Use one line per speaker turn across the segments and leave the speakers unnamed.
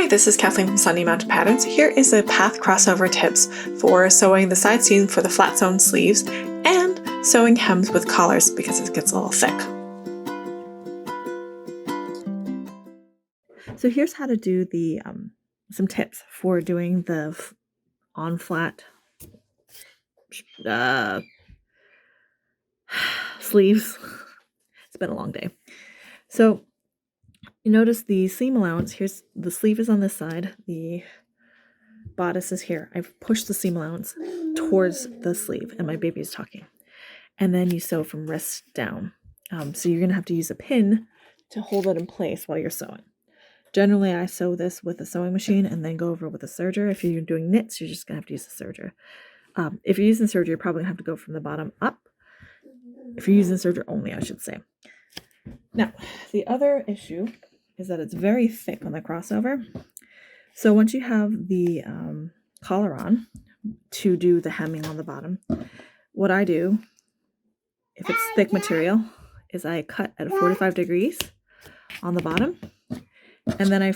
Hi, this is Kathleen from Sunny Mountain Patterns. Here is a path crossover tips for sewing the side seam for the flat sewn sleeves and sewing hems with collars because it gets a little thick. So here's how to do the some tips for doing the on flat sleeves. It's been a long day. So you notice the seam allowance. Here's the sleeve is on this side. The bodice is here. I've pushed the seam allowance towards the sleeve and my baby is talking. And then you sew from wrist down. So you're going to have to use a pin to hold it in place while you're sewing. Generally, I sew this with a sewing machine and then go over with a serger. If you're doing knits, you're just going to have to use a serger. If you're using serger, you're probably going to have to go from the bottom up. If you're using serger only, I should say. Now, the other issue is that it's very thick on the crossover. So once you have the collar on to do the hemming on the bottom, what I do, if it's thick material, is I cut at 45 degrees on the bottom, and then I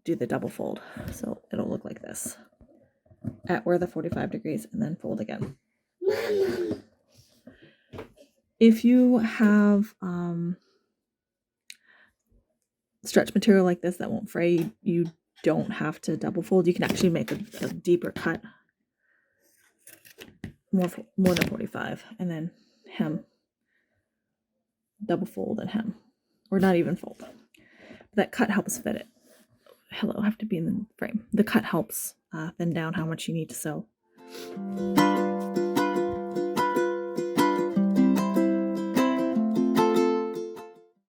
do the double fold. So it'll look like this at where the 45 degrees, and then fold again. If you have stretch material like this that won't fray, you don't have to double fold. You can actually make a deeper cut, more than 45, and then hem, double fold and hem, or not even fold. That cut helps fit it. Hello, I have to be in the frame. The cut helps thin down how much you need to sew.